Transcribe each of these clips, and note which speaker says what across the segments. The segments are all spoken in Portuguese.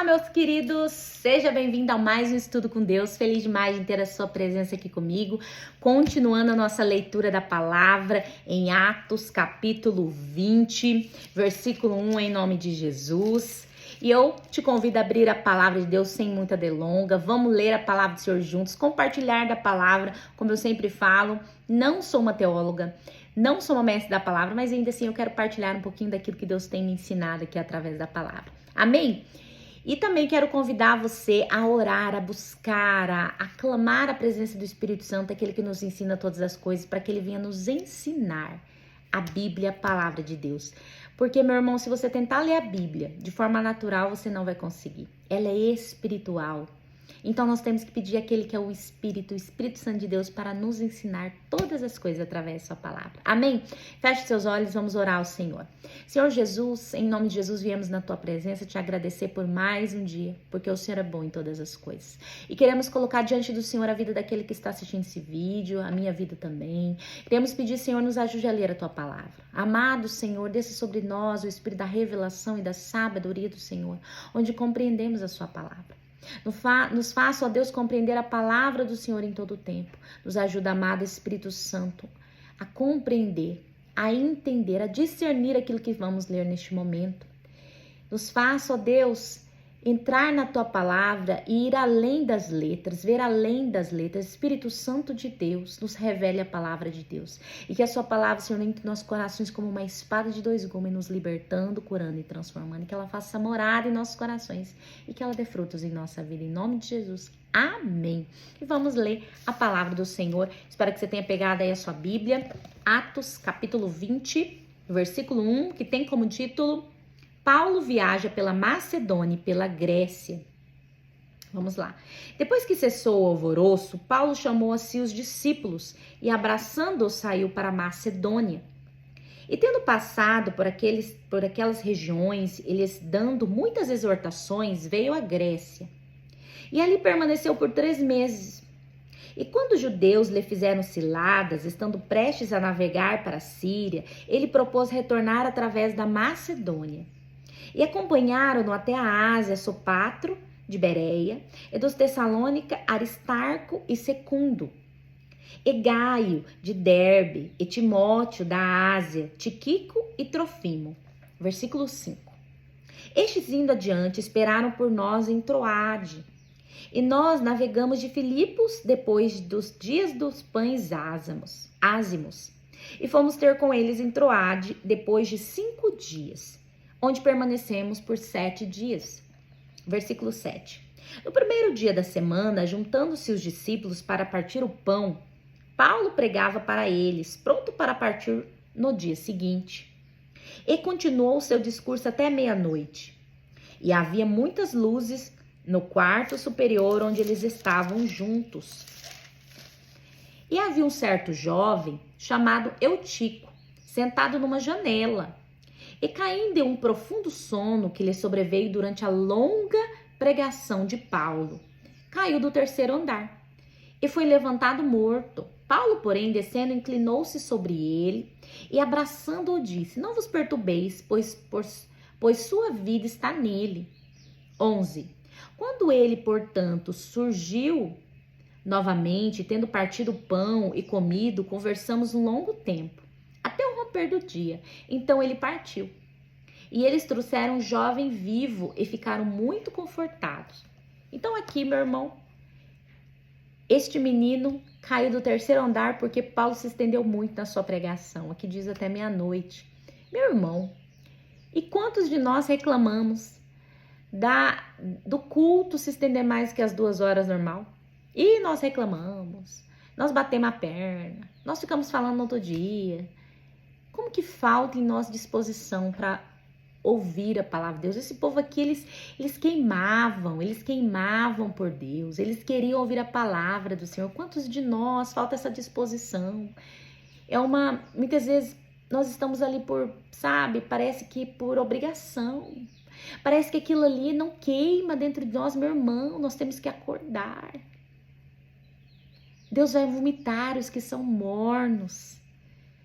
Speaker 1: meus queridos, seja bem-vindo a mais um Estudo com Deus. Feliz demais de ter a sua presença aqui comigo, continuando a nossa leitura da palavra em Atos capítulo 20, versículo 1, em nome de Jesus. E eu te convido a abrir a palavra de Deus sem muita delonga. Vamos ler a palavra do Senhor juntos, compartilhar da palavra, como eu sempre falo. Não sou uma teóloga, não sou uma mestre da palavra, mas ainda assim eu quero partilhar um pouquinho daquilo que Deus tem me ensinado aqui através da palavra. Amém? E também quero convidar você a orar, a buscar, a clamar a presença do Espírito Santo, aquele que nos ensina todas as coisas, para que ele venha nos ensinar a Bíblia, a palavra de Deus. Porque, meu irmão, se você tentar ler a Bíblia de forma natural, você não vai conseguir. Ela é espiritual. Então, nós temos que pedir àquele que é o Espírito Santo de Deus, para nos ensinar todas as coisas através da sua palavra. Amém? Feche seus olhos, vamos orar ao Senhor. Senhor Jesus, em nome de Jesus, viemos na tua presença te agradecer por mais um dia, porque o Senhor é bom em todas as coisas. E queremos colocar diante do Senhor a vida daquele que está assistindo esse vídeo, a minha vida também. Queremos pedir, Senhor, nos ajude a ler a tua palavra. Amado Senhor, desça sobre nós o Espírito da revelação e da sabedoria do Senhor, onde compreendemos a sua palavra. Nos faça, ó Deus, compreender a palavra do Senhor em todo o tempo. Nos ajuda, amado Espírito Santo, a compreender, a entender, a discernir aquilo que vamos ler neste momento. Nos faça, ó Deus, entrar na tua palavra e ir além das letras, ver além das letras. Espírito Santo de Deus, nos revele a palavra de Deus. E que a sua palavra, Senhor, entre nossos corações como uma espada de dois gumes, nos libertando, curando e transformando. E que ela faça morada em nossos corações e que ela dê frutos em nossa vida. Em nome de Jesus. Amém. E vamos ler a palavra do Senhor. Espero que você tenha pegado aí a sua Bíblia. Atos, capítulo 20, versículo 1, que tem como título: Paulo viaja pela Macedônia e pela Grécia. Vamos lá. Depois que cessou o alvoroço, Paulo chamou a si os discípulos e, abraçando-os, saiu para a Macedônia. E tendo passado por aquelas regiões, eles dando muitas exortações, veio à Grécia. E ali permaneceu por 3 meses. E quando os judeus lhe fizeram ciladas, estando prestes a navegar para a Síria, ele propôs retornar através da Macedônia. E acompanharam-no até a Ásia Sopatro, de Bereia, e dos Tessalônica, Aristarco e Secundo, e Gaio, de Derbe, e Timóteo, da Ásia, Tiquico e Trofimo. Versículo 5. Estes, indo adiante, esperaram por nós em Troade, e nós navegamos de Filipos depois dos dias dos pães ázimos, e fomos ter com eles em Troade depois de 5 dias, onde permanecemos por 7 dias. Versículo 7. No primeiro dia da semana, juntando-se os discípulos para partir o pão, Paulo pregava para eles, pronto para partir no dia seguinte. E continuou o seu discurso até meia-noite. E havia muitas luzes no quarto superior onde eles estavam juntos. E havia um certo jovem chamado Eutico, sentado numa janela. E caindo em um profundo sono que lhe sobreveio durante a longa pregação de Paulo, caiu do 3º andar e foi levantado morto. Paulo, porém, descendo, inclinou-se sobre ele e, abraçando-o, disse: Não vos perturbeis, pois sua vida está nele. 11. Quando ele, portanto, surgiu novamente, tendo partido o pão e comido, conversamos um longo tempo, até o romper do dia. Então ele partiu. E eles trouxeram um jovem vivo e ficaram muito confortados. Então aqui, meu irmão, este menino caiu do 3º andar porque Paulo se estendeu muito na sua pregação. Aqui diz até meia-noite. Meu irmão, e quantos de nós reclamamos do culto se estender mais que as 2 horas normal? E nós reclamamos, nós batemos a perna, nós ficamos falando no outro dia. Como que falta em nós disposição para ouvir a palavra de Deus? Esse povo aqui, eles queimavam por Deus, eles queriam ouvir a palavra do Senhor. Quantos de nós falta essa disposição? Muitas vezes nós estamos ali parece que por obrigação. Parece que aquilo ali não queima dentro de nós, meu irmão, nós temos que acordar. Deus vai vomitar os que são mornos.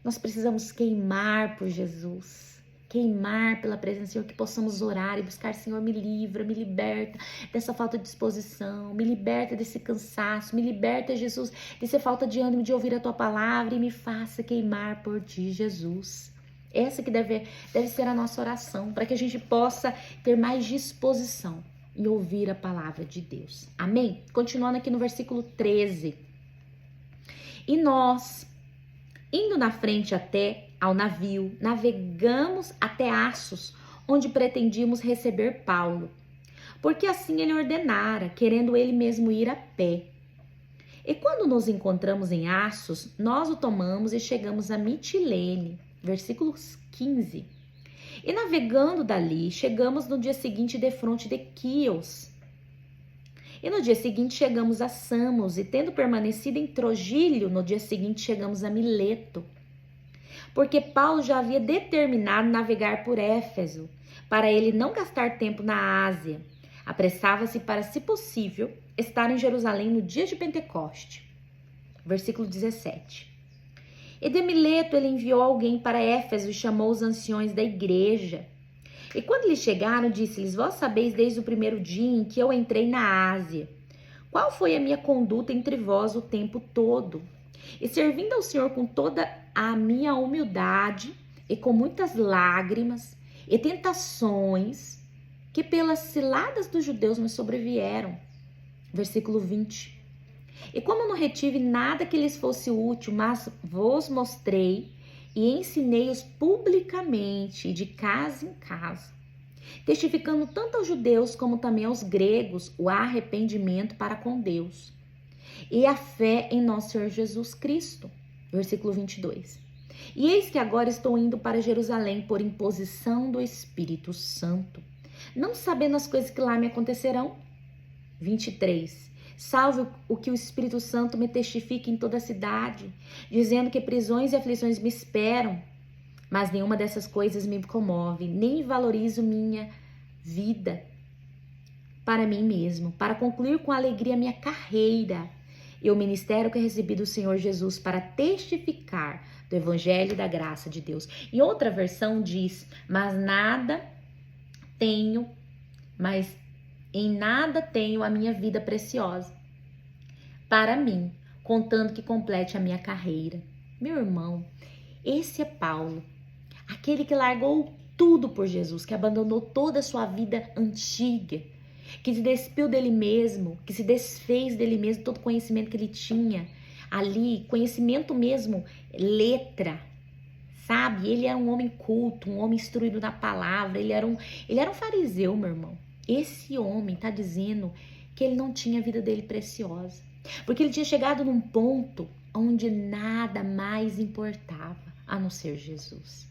Speaker 1: Nós precisamos queimar por Jesus. queimar pela presença do Senhor, que possamos orar e buscar, Senhor, me livra, me liberta dessa falta de disposição, me liberta desse cansaço, me liberta, Jesus, dessa falta de ânimo de ouvir a tua palavra e me faça queimar por ti, Jesus. Essa que deve ser a nossa oração, para que a gente possa ter mais disposição em ouvir a palavra de Deus. Amém? Continuando aqui no versículo 13. E nós, indo na frente até ao navio, navegamos até Assos, onde pretendíamos receber Paulo, porque assim ele ordenara, querendo ele mesmo ir a pé. E quando nos encontramos em Assos, nós o tomamos e chegamos a Mitilene, versículos 15. E navegando dali, chegamos no dia seguinte defronte de Quios. E no dia seguinte chegamos a Samos, e tendo permanecido em Trogílio, no dia seguinte chegamos a Mileto. Porque Paulo já havia determinado navegar por Éfeso, para ele não gastar tempo na Ásia. Apressava-se para, se possível, estar em Jerusalém no dia de Pentecoste. Versículo 17. E de Mileto ele enviou alguém para Éfeso e chamou os anciões da igreja. E quando eles chegaram, disse-lhes: vós sabeis desde o primeiro dia em que eu entrei na Ásia, qual foi a minha conduta entre vós o tempo todo? E servindo ao Senhor com toda a minha humildade e com muitas lágrimas e tentações que pelas ciladas dos judeus me sobrevieram. Versículo 20. E como não retive nada que lhes fosse útil, mas vos mostrei e ensinei-os publicamente e de casa em casa, testificando tanto aos judeus como também aos gregos o arrependimento para com Deus e a fé em nosso Senhor Jesus Cristo. Versículo 22. E eis que agora estou indo para Jerusalém por imposição do Espírito Santo, não sabendo as coisas que lá me acontecerão. 23. Salve o que o Espírito Santo me testifique em toda a cidade, dizendo que prisões e aflições me esperam. Mas nenhuma dessas coisas me comove, nem valorizo minha vida para mim mesmo, para concluir com alegria minha carreira e o ministério que recebi do Senhor Jesus para testificar do Evangelho e da graça de Deus. Em outra versão diz: mas em nada tenho a minha vida preciosa para mim, contando que complete a minha carreira. Meu irmão, esse é Paulo, aquele que largou tudo por Jesus, que abandonou toda a sua vida antiga, que se despiu dele mesmo, que se desfez dele mesmo, todo o conhecimento que ele tinha ali, conhecimento mesmo, letra, sabe? Ele era um homem culto, um homem instruído na palavra, ele era um fariseu, meu irmão. Esse homem tá dizendo que ele não tinha a vida dele preciosa, porque ele tinha chegado num ponto onde nada mais importava a não ser Jesus.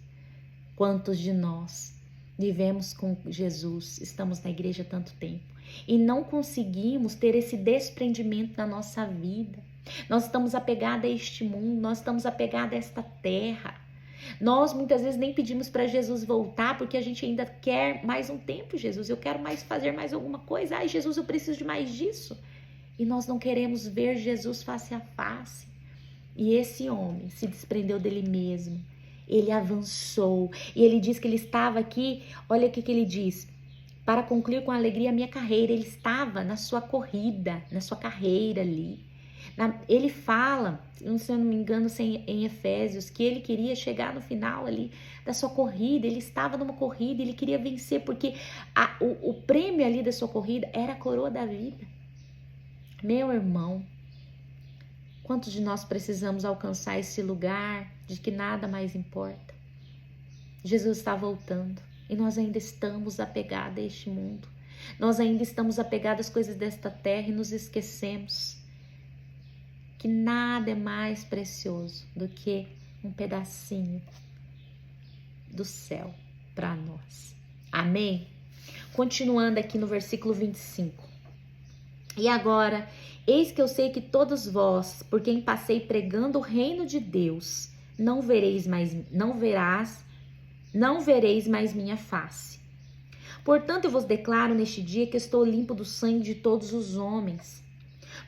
Speaker 1: Quantos de nós vivemos com Jesus, estamos na igreja há tanto tempo e não conseguimos ter esse desprendimento na nossa vida? Nós estamos apegados a este mundo, nós estamos apegados a esta terra. Nós muitas vezes nem pedimos para Jesus voltar porque a gente ainda quer mais um tempo. Jesus, eu quero fazer mais alguma coisa. Ai, Jesus, eu preciso de mais disso. E nós não queremos ver Jesus face a face. E esse homem se desprendeu dele mesmo. Ele avançou. E ele diz que ele estava aqui, olha o que ele diz: para concluir com alegria a minha carreira. Ele estava na sua corrida, na sua carreira ali. Ele fala, se eu não me engano, em Efésios, que ele queria chegar no final ali da sua corrida. Ele estava numa corrida, ele queria vencer, porque o prêmio ali da sua corrida era a coroa da vida. Meu irmão, quantos de nós precisamos alcançar esse lugar de que nada mais importa? Jesus está voltando e nós ainda estamos apegados a este mundo. Nós ainda estamos apegados às coisas desta terra e nos esquecemos que nada é mais precioso do que um pedacinho do céu para nós. Amém? Continuando aqui no versículo 25. E agora, eis que eu sei que todos vós, por quem passei pregando o reino de Deus, não vereis mais minha face. Portanto, eu vos declaro neste dia que estou limpo do sangue de todos os homens,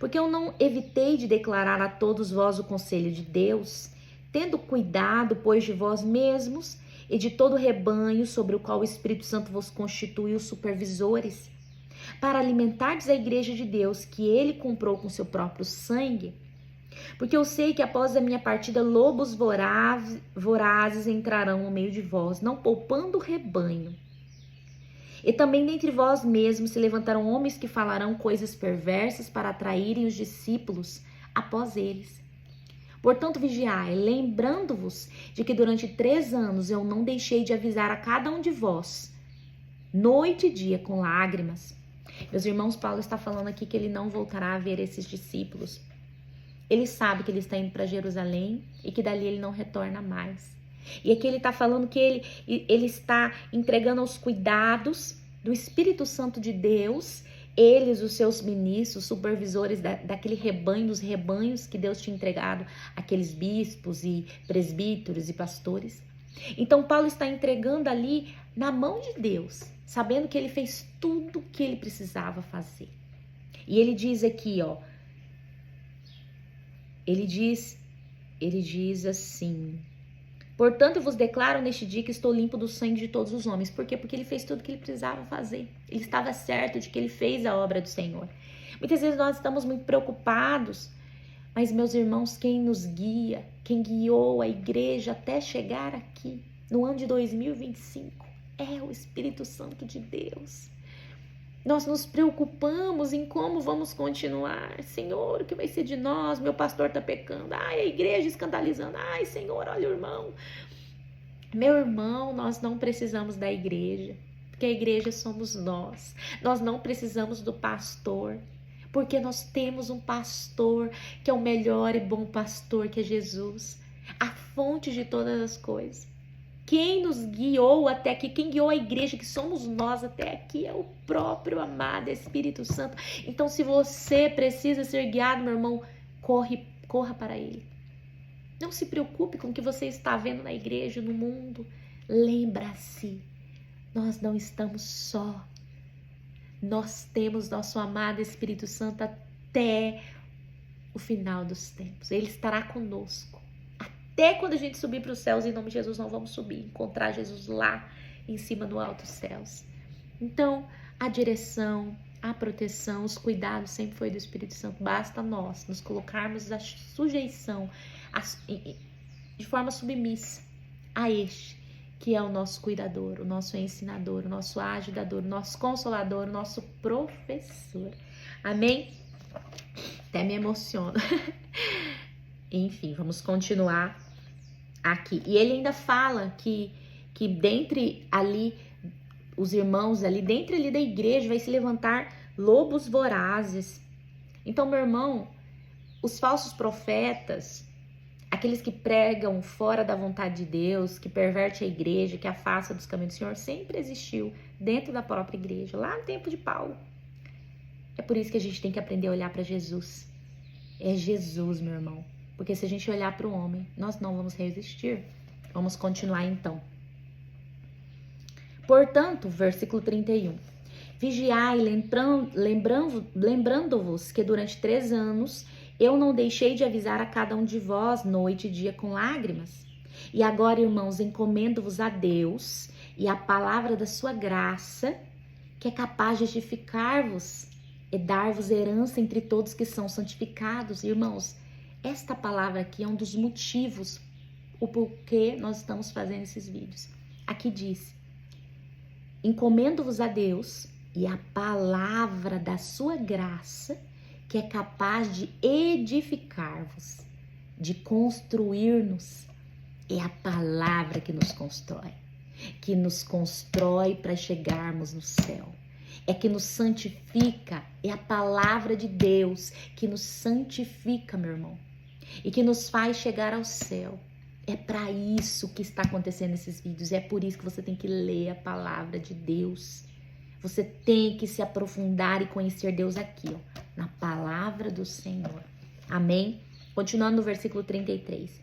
Speaker 1: porque eu não evitei de declarar a todos vós o conselho de Deus, tendo cuidado, pois, de vós mesmos e de todo o rebanho sobre o qual o Espírito Santo vos constituiu supervisores, para alimentardes a igreja de Deus, que ele comprou com seu próprio sangue? Porque eu sei que após a minha partida, lobos vorazes entrarão no meio de vós, não poupando o rebanho. E também dentre vós mesmos se levantarão homens que falarão coisas perversas para atraírem os discípulos após eles. Portanto, vigiai, lembrando-vos de que durante 3 anos eu não deixei de avisar a cada um de vós, noite e dia, com lágrimas. Meus irmãos, Paulo está falando aqui que ele não voltará a ver esses discípulos. Ele sabe que ele está indo para Jerusalém e que dali ele não retorna mais. E aqui ele está falando que ele está entregando aos cuidados do Espírito Santo de Deus, eles, os seus ministros, supervisores daquele rebanho, dos rebanhos que Deus tinha entregado, aqueles bispos e presbíteros e pastores. Então Paulo está entregando ali na mão de Deus, sabendo que ele fez tudo o que ele precisava fazer. E ele diz aqui, ó, ele diz assim: portanto, eu vos declaro neste dia que estou limpo do sangue de todos os homens. Por quê? Porque ele fez tudo o que ele precisava fazer. Ele estava certo de que ele fez a obra do Senhor. Muitas vezes nós estamos muito preocupados, mas, meus irmãos, quem nos guia, quem guiou a igreja até chegar aqui, no ano de 2025, é o Espírito Santo de Deus. Nós nos preocupamos em como vamos continuar. Senhor, o que vai ser de nós? Meu pastor está pecando. Ai, a igreja escandalizando. Ai, Senhor, olha o irmão. Meu irmão, nós não precisamos da igreja, porque a igreja somos nós. Nós não precisamos do pastor, porque nós temos um pastor que é o melhor e bom pastor, que é Jesus, a fonte de todas as coisas. Quem nos guiou até aqui, quem guiou a igreja, que somos nós até aqui, é o próprio amado Espírito Santo. Então, se você precisa ser guiado, meu irmão, corra para Ele. Não se preocupe com o que você está vendo na igreja, no mundo. Lembra-se, nós não estamos só. Nós temos nosso amado Espírito Santo até o final dos tempos. Ele estará conosco. Até quando a gente subir para os céus, em nome de Jesus, nós vamos subir, encontrar Jesus lá em cima no alto céus. Então, a direção, a proteção, os cuidados sempre foi do Espírito Santo. Basta nós nos colocarmos à sujeição, de forma submissa a este, que é o nosso cuidador, o nosso ensinador, o nosso ajudador, o nosso consolador, o nosso professor. Amém? Até me emociono. Enfim, vamos continuar aqui. E ele ainda fala que dentre ali, os irmãos ali, dentro ali da igreja, vai se levantar lobos vorazes. Então, meu irmão, os falsos profetas, aqueles que pregam fora da vontade de Deus, que perverte a igreja, que afasta dos caminhos do Senhor, sempre existiu dentro da própria igreja, lá no tempo de Paulo. É por isso que a gente tem que aprender a olhar para Jesus. É Jesus, meu irmão. Porque se a gente olhar para o homem, nós não vamos resistir. Vamos continuar então. Portanto, versículo 31. Vigiai, lembrando-vos que durante 3 anos eu não deixei de avisar a cada um de vós, noite e dia, com lágrimas. E agora, irmãos, encomendo-vos a Deus e a palavra da sua graça, que é capaz de edificar-vos e dar-vos herança entre todos que são santificados. Irmãos, esta palavra aqui é um dos motivos o porquê nós estamos fazendo esses vídeos. Aqui diz: encomendo-vos a Deus e a palavra da sua graça, que é capaz de edificar-vos, de construir-nos. É a palavra que nos constrói para chegarmos no céu. É que nos santifica, é a palavra de Deus que nos santifica, meu irmão, e que nos faz chegar ao céu. É para isso que está acontecendo nesses vídeos, é por isso que você tem que ler a palavra de Deus. Você tem que se aprofundar e conhecer Deus aqui, ó, na palavra do Senhor. Amém? Continuando no versículo 33.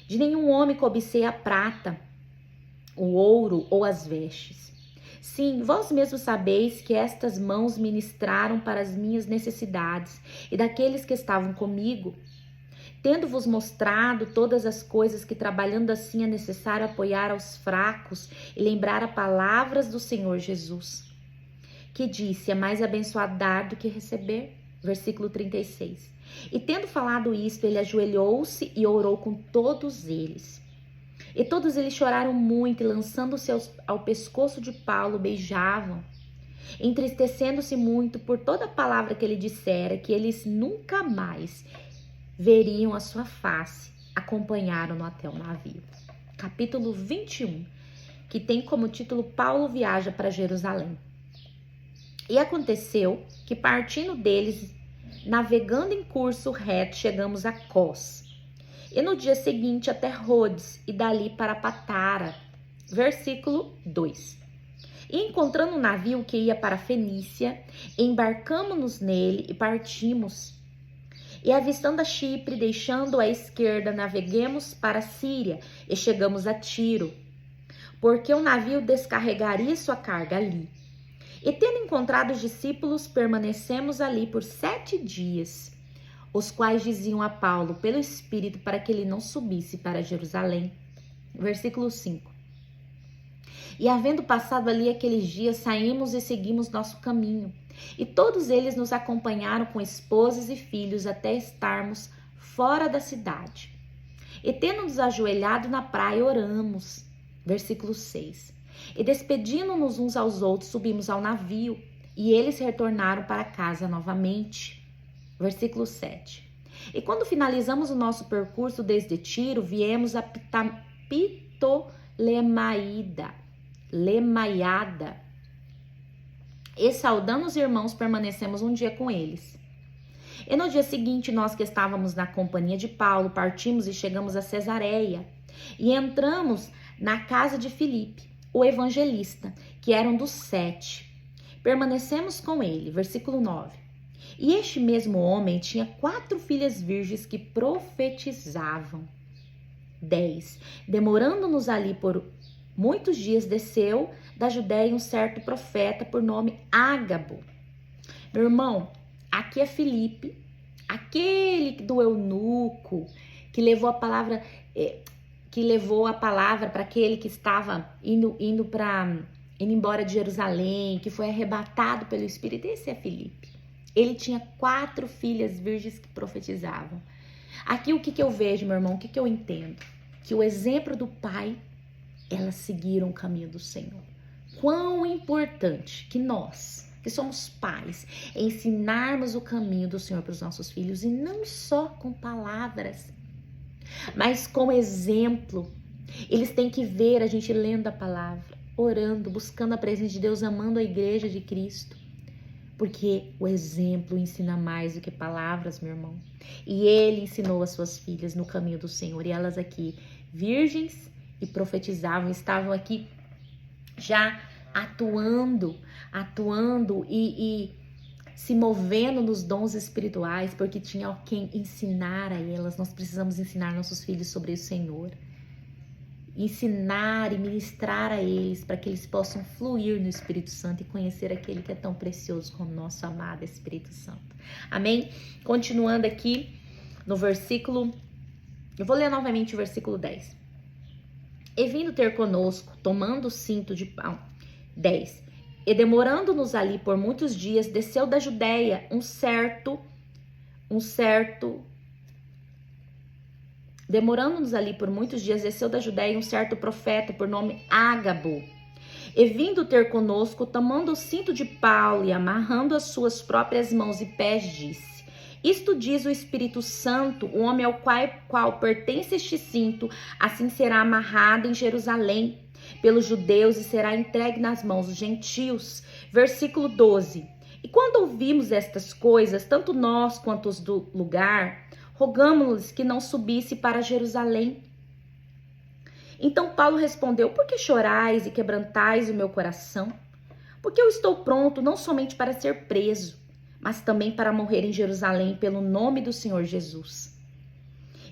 Speaker 1: De nenhum homem cobicei a prata, o ouro ou as vestes. Sim, vós mesmos sabeis que estas mãos ministraram para as minhas necessidades e daqueles que estavam comigo. tendo-vos mostrado todas as coisas que trabalhando assim é necessário apoiar aos fracos e lembrar as palavras do Senhor Jesus, que disse, é mais abençoado dar do que receber. Versículo 36. E tendo falado isto, ele ajoelhou-se e orou com todos eles. E todos eles choraram muito e lançando-se ao pescoço de Paulo, beijavam, entristecendo-se muito por toda a palavra que ele dissera, que eles nunca mais veriam a sua face, acompanharam-no até o navio. Capítulo 21, que tem como título Paulo viaja para Jerusalém. E aconteceu que partindo deles, navegando em curso reto, chegamos a Cós. E no dia seguinte até Rhodes e dali para Patara. Versículo 2. E encontrando um navio que ia para a Fenícia, embarcamo-nos nele e partimos. E avistando a Chipre, deixando à esquerda, naveguemos para a Síria e chegamos a Tiro, porque o navio descarregaria sua carga ali. E tendo encontrado os discípulos, permanecemos ali por 7 dias, os quais diziam a Paulo pelo Espírito para que ele não subisse para Jerusalém. Versículo 5. E havendo passado ali aqueles dias, saímos e seguimos nosso caminho. E todos eles nos acompanharam com esposas e filhos até estarmos fora da cidade. E tendo-nos ajoelhado na praia, oramos. Versículo 6. E despedindo-nos uns aos outros, subimos ao navio, e eles retornaram para casa novamente. Versículo 7. E quando finalizamos o nosso percurso desde Tiro, viemos a Lemaiada. E saudando os irmãos, permanecemos um dia com eles. E no dia seguinte, nós que estávamos na companhia de Paulo, partimos e chegamos a Cesareia. E entramos na casa de Filipe, o evangelista, que era um dos 7. Permanecemos com ele. Versículo 9. E este mesmo homem tinha 4 filhas virgens que profetizavam. 10. Demorando-nos ali por muitos dias, desceu da Judéia um certo profeta por nome Ágabo. Meu irmão, aqui é Filipe, aquele do eunuco que levou a palavra, para aquele que estava indo embora de Jerusalém, que foi arrebatado pelo Espírito. Esse é Filipe. Ele tinha 4 filhas virgens que profetizavam. Aqui o que eu vejo, meu irmão, o que eu entendo? Que o exemplo do pai, elas seguiram o caminho do Senhor. Quão importante que nós, que somos pais, ensinarmos o caminho do Senhor para os nossos filhos, e não só com palavras, mas com exemplo. Eles têm que ver a gente lendo a palavra, orando, buscando a presença de Deus, amando a igreja de Cristo. Porque o exemplo ensina mais do que palavras, meu irmão. E ele ensinou as suas filhas no caminho do Senhor. E elas aqui, virgens e profetizavam, estavam aqui já atuando e se movendo nos dons espirituais, porque tinha quem ensinar a elas. Nós precisamos ensinar nossos filhos sobre o Senhor. Ensinar e ministrar a eles para que eles possam fluir no Espírito Santo e conhecer aquele que é tão precioso como nosso amado Espírito Santo. Amém? Continuando aqui no versículo, eu vou ler novamente o versículo 10. E vindo ter conosco, tomando o cinto de pão. 10. E demorando-nos ali por muitos dias, desceu da Judéia Demorando-nos ali por muitos dias, desceu da Judéia um certo profeta por nome Ágabo. E vindo ter conosco, tomando o cinto de Paulo e amarrando as suas próprias mãos e pés, disse: Isto diz o Espírito Santo, o homem ao qual pertence este cinto, assim será amarrado em Jerusalém pelos judeus e será entregue nas mãos dos gentios. Versículo 12. E quando ouvimos estas coisas, tanto nós quanto os do lugar, rogamo-lhes que não subisse para Jerusalém. Então Paulo respondeu: Por que chorais e quebrantais o meu coração? Porque eu estou pronto não somente para ser preso, mas também para morrer em Jerusalém pelo nome do Senhor Jesus.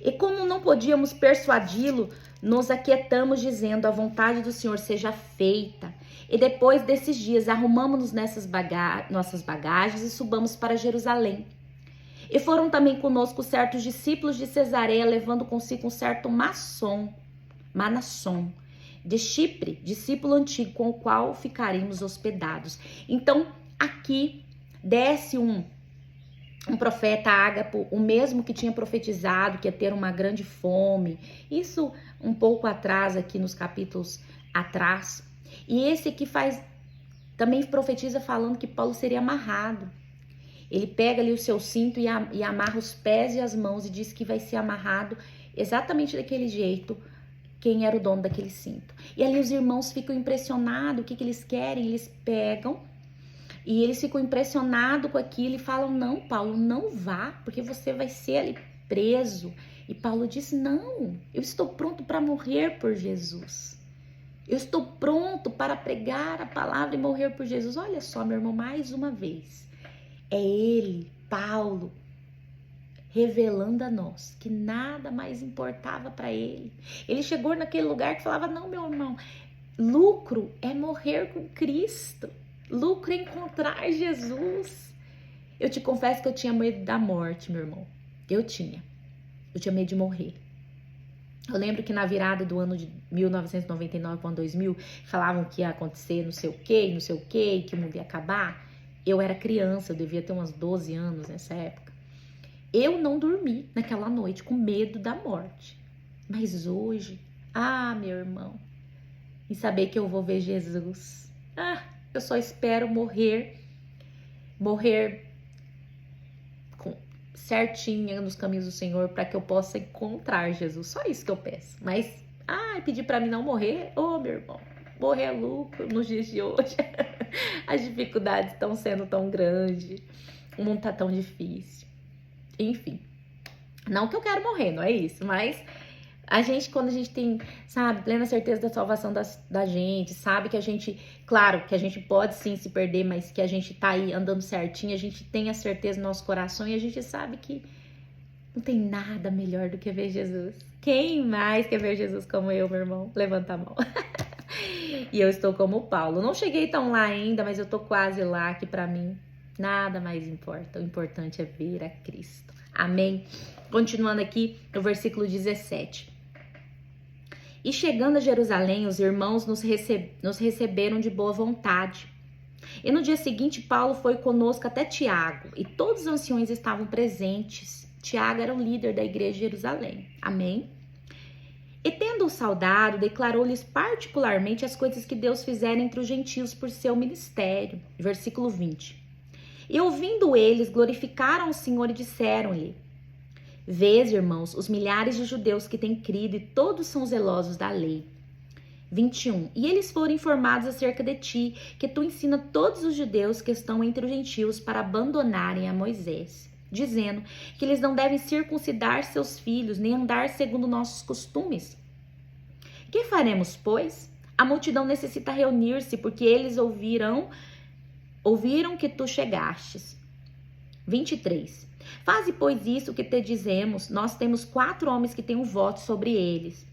Speaker 1: E como não podíamos persuadi-lo, nos aquietamos dizendo: A vontade do Senhor seja feita. E depois desses dias arrumamo-nos nossas bagagens e subamos para Jerusalém. E foram também conosco certos discípulos de Cesareia, levando consigo um certo Manasson, de Chipre, discípulo antigo, com o qual ficaremos hospedados. Então, aqui desce um profeta Ágapo, o mesmo que tinha profetizado que ia ter uma grande fome. Isso um pouco atrás, aqui nos capítulos atrás. E esse aqui também profetiza falando que Paulo seria amarrado. Ele pega ali o seu cinto e amarra os pés e as mãos e diz que vai ser amarrado exatamente daquele jeito quem era o dono daquele cinto. E ali os irmãos ficam impressionados, o que eles querem? Eles pegam e eles ficam impressionados com aquilo e falam, não, Paulo, não vá, porque você vai ser ali preso. E Paulo diz, não, eu estou pronto para morrer por Jesus. Eu estou pronto para pregar a palavra e morrer por Jesus. Olha só, meu irmão, mais uma vez. É ele, Paulo, revelando a nós que nada mais importava para ele. Ele chegou naquele lugar que falava, não, meu irmão, lucro é morrer com Cristo. Lucro é encontrar Jesus. Eu te confesso que eu tinha medo da morte, meu irmão. Eu tinha medo de morrer. Eu lembro que na virada do ano de 1999 para o ano 2000, falavam que ia acontecer não sei o que, que o mundo ia acabar. Eu era criança, eu devia ter uns 12 anos nessa época. Eu não dormi naquela noite com medo da morte. Mas hoje, meu irmão, em saber que eu vou ver Jesus. Eu só espero morrer certinha nos caminhos do Senhor para que eu possa encontrar Jesus. Só isso que eu peço. Mas, pedir para mim não morrer, meu irmão, morrer é lucro nos dias de hoje. As dificuldades estão sendo tão grandes, o mundo tá tão difícil. Enfim, não que eu quero morrer, não é isso, mas a gente, quando a gente tem, sabe, plena certeza da salvação da gente, sabe que a gente, claro, que a gente pode sim se perder, mas que a gente tá aí andando certinho, a gente tem a certeza no nosso coração e a gente sabe que não tem nada melhor do que ver Jesus. Quem mais quer ver Jesus como eu, meu irmão? Levanta a mão. E eu estou como Paulo. Não cheguei tão lá ainda, mas eu tô quase lá, que para mim nada mais importa. O importante é ver a Cristo. Amém? Continuando aqui no versículo 17. E chegando a Jerusalém, os irmãos nos receberam de boa vontade. E no dia seguinte, Paulo foi conosco até Tiago, e todos os anciões estavam presentes. Tiago era o líder da igreja de Jerusalém. Amém? E tendo-o saudado, declarou-lhes particularmente as coisas que Deus fizera entre os gentios por seu ministério. Versículo 20. E ouvindo eles, glorificaram o Senhor e disseram-lhe, vês, irmãos, os milhares de judeus que têm crido e todos são zelosos da lei. 21. E eles foram informados acerca de ti, que tu ensina todos os judeus que estão entre os gentios para abandonarem a Moisés, dizendo que eles não devem circuncidar seus filhos, nem andar segundo nossos costumes. Que faremos, pois? A multidão necessita reunir-se, porque eles ouviram que tu chegastes. 23. Faze, pois, isso que te dizemos. Nós temos 4 homens que têm um voto sobre eles.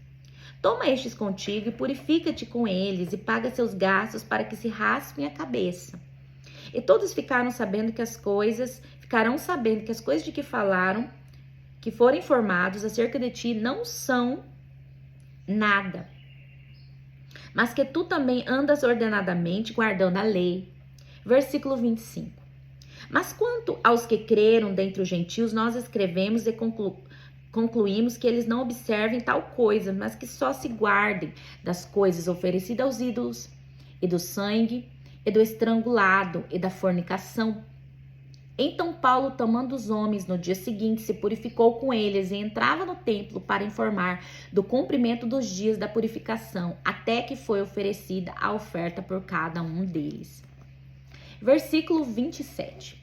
Speaker 1: Toma estes contigo e purifica-te com eles, e paga seus gastos para que se raspem a cabeça. E todos ficarão sabendo que as coisas de que falaram, que foram informados acerca de ti, não são nada, mas que tu também andas ordenadamente guardando a lei. Versículo 25. Mas quanto aos que creram dentre os gentios, nós escrevemos e concluímos que eles não observem tal coisa, mas que só se guardem das coisas oferecidas aos ídolos, e do sangue, e do estrangulado, e da fornicação. Então Paulo, tomando os homens, no dia seguinte se purificou com eles e entrava no templo para informar do cumprimento dos dias da purificação, até que foi oferecida a oferta por cada um deles. Versículo 27.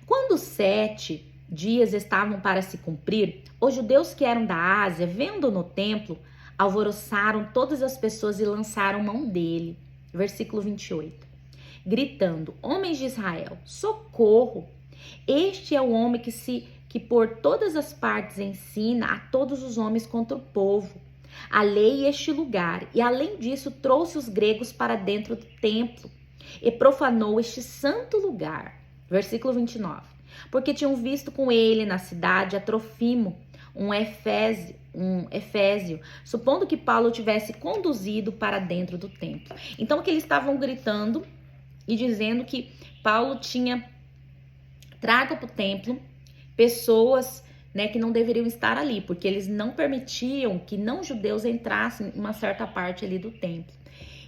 Speaker 1: Quando 7 dias estavam para se cumprir, os judeus que eram da Ásia, vendo no templo, alvoroçaram todas as pessoas e lançaram mão dele. Versículo 28. Gritando, homens de Israel, socorro! Este é o homem que por todas as partes ensina a todos os homens contra o povo, a lei e este lugar, e além disso trouxe os gregos para dentro do templo e profanou este santo lugar. Versículo 29. porque tinham visto com ele na cidade a Trofimo, um efésio, supondo que Paulo tivesse conduzido para dentro do templo. Então, que eles estavam gritando e dizendo que Paulo tinha trago para o templo pessoas, né, que não deveriam estar ali, porque eles não permitiam que não-judeus entrassem em uma certa parte ali do templo.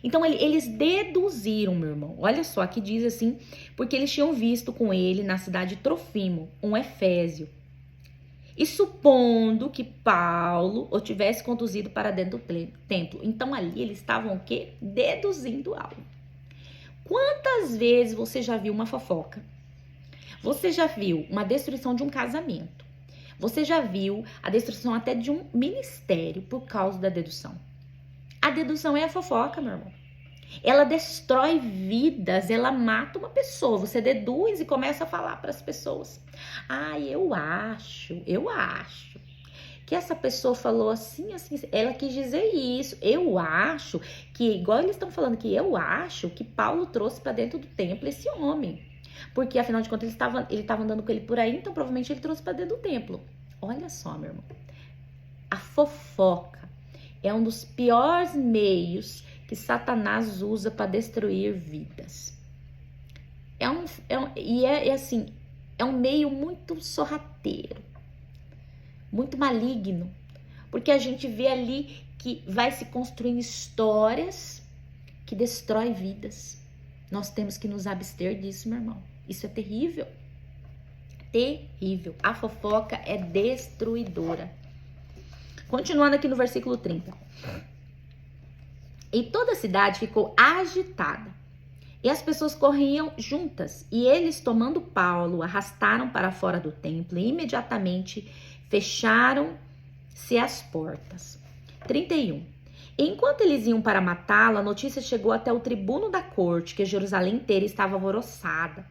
Speaker 1: Então, eles deduziram, meu irmão, olha só, aqui diz assim, porque eles tinham visto com ele na cidade de Trofimo, um efésio, e supondo que Paulo o tivesse conduzido para dentro do templo. Então, ali eles estavam o quê? Deduzindo algo. Quantas vezes você já viu uma fofoca? Você já viu uma destruição de um casamento? Você já viu a destruição até de um ministério por causa da dedução? A dedução é a fofoca, meu irmão. Ela destrói vidas, ela mata uma pessoa. Você deduz e começa a falar para as pessoas. Ah, eu acho que essa pessoa falou assim, ela quis dizer isso. Eu acho que, igual eles estão falando que eu acho que Paulo trouxe para dentro do templo esse homem. Porque, afinal de contas, ele estava andando com ele por aí, então provavelmente ele trouxe para dentro do templo. Olha só, meu irmão. A fofoca é um dos piores meios que Satanás usa para destruir vidas. É um meio muito sorrateiro, muito maligno, porque a gente vê ali que vai se construindo histórias que destroem vidas. Nós temos que nos abster disso, meu irmão. Isso é terrível. Terrível. A fofoca é destruidora. Continuando aqui no versículo 30. E toda a cidade ficou agitada, e as pessoas corriam juntas, e eles, tomando Paulo, arrastaram para fora do templo, e imediatamente fecharam-se as portas. 31. E enquanto eles iam para matá-lo, a notícia chegou até o tribuno da corte, que Jerusalém inteira estava alvoroçada,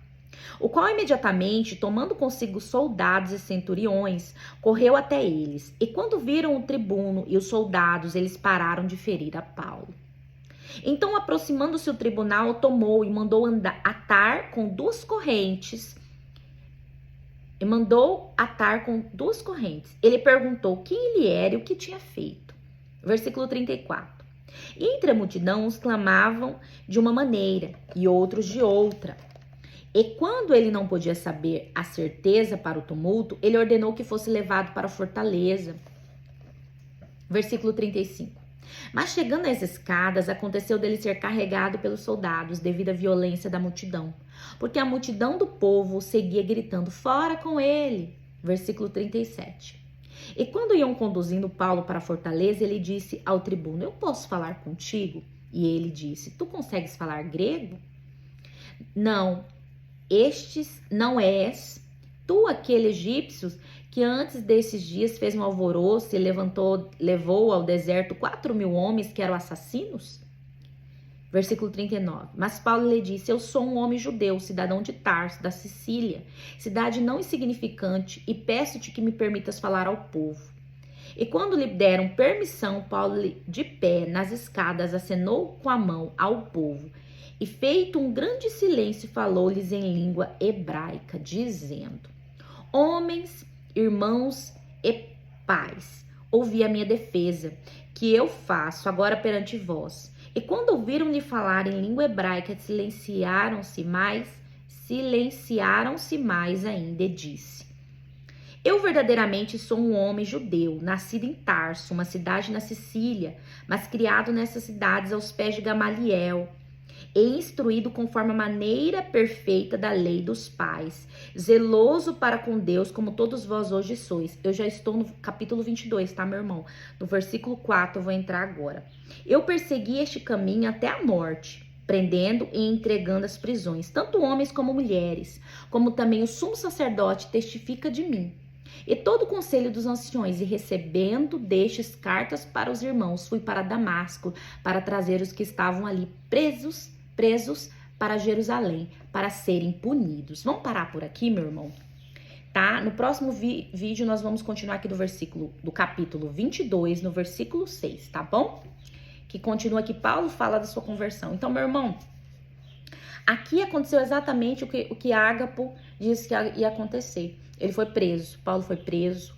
Speaker 1: o qual imediatamente, tomando consigo soldados e centuriões, correu até eles. E quando viram o tribuno e os soldados, eles pararam de ferir a Paulo. Então, aproximando-se o tribunal, o tomou e mandou atar com duas correntes. Ele perguntou quem ele era e o que tinha feito. Versículo 34. E entre a multidão, uns clamavam de uma maneira e outros de outra. E quando ele não podia saber a certeza para o tumulto, ele ordenou que fosse levado para a fortaleza. Versículo 35. Mas chegando às escadas, aconteceu dele ser carregado pelos soldados devido à violência da multidão, porque a multidão do povo seguia gritando, fora com ele. Versículo 37. E quando iam conduzindo Paulo para a fortaleza, ele disse ao tribuno, eu posso falar contigo? E ele disse, tu consegues falar grego? Não, estes não és tu aquele egípcio que antes desses dias fez um alvoroço e levou ao deserto 4.000 homens que eram assassinos? Versículo 39. Mas Paulo lhe disse, eu sou um homem judeu, cidadão de Tarso, da Sicília, cidade não insignificante, e peço-te que me permitas falar ao povo. E quando lhe deram permissão, Paulo, de pé nas escadas, acenou com a mão ao povo, e feito um grande silêncio, falou-lhes em língua hebraica, dizendo, homens, irmãos e pais, ouvi a minha defesa, que eu faço agora perante vós. E quando ouviram-lhe falar em língua hebraica, silenciaram-se mais ainda, e disse, eu verdadeiramente sou um homem judeu, nascido em Tarso, uma cidade na Sicília, mas criado nessas cidades aos pés de Gamaliel, e instruído conforme a maneira perfeita da lei dos pais, zeloso para com Deus, como todos vós hoje sois. Eu já estou no capítulo 22, tá, meu irmão? No versículo 4 eu vou entrar agora. Eu persegui este caminho até a morte, prendendo e entregando as prisões, tanto homens como mulheres, como também o sumo sacerdote testifica de mim. E todo o conselho dos anciões, e recebendo destes cartas para os irmãos, fui para Damasco, para trazer os que estavam ali presos para Jerusalém, para serem punidos. Vamos parar por aqui, meu irmão? Tá? No próximo vídeo nós vamos continuar aqui do capítulo 22, no versículo 6, tá bom? Que continua aqui, Paulo fala da sua conversão. Então, meu irmão, Aqui aconteceu exatamente o que Ágapo disse que ia acontecer. Ele foi preso, Paulo foi preso.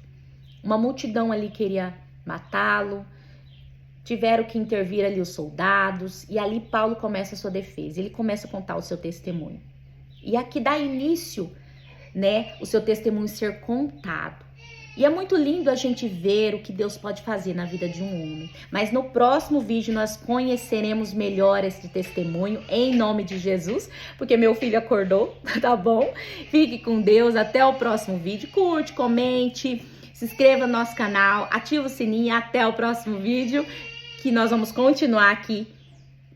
Speaker 1: Uma multidão ali queria matá-lo. Tiveram que intervir ali os soldados. E ali Paulo começa a sua defesa. Ele começa a contar o seu testemunho. E aqui dá início, né, o seu testemunho ser contado. E é muito lindo a gente ver o que Deus pode fazer na vida de um homem. Mas no próximo vídeo nós conheceremos melhor esse testemunho, em nome de Jesus, porque meu filho acordou, tá bom? Fique com Deus, até o próximo vídeo. Curte, comente, se inscreva no nosso canal, ativa o sininho, até o próximo vídeo, que nós vamos continuar aqui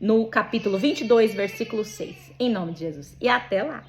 Speaker 1: no capítulo 22, versículo 6. Em nome de Jesus. E até lá!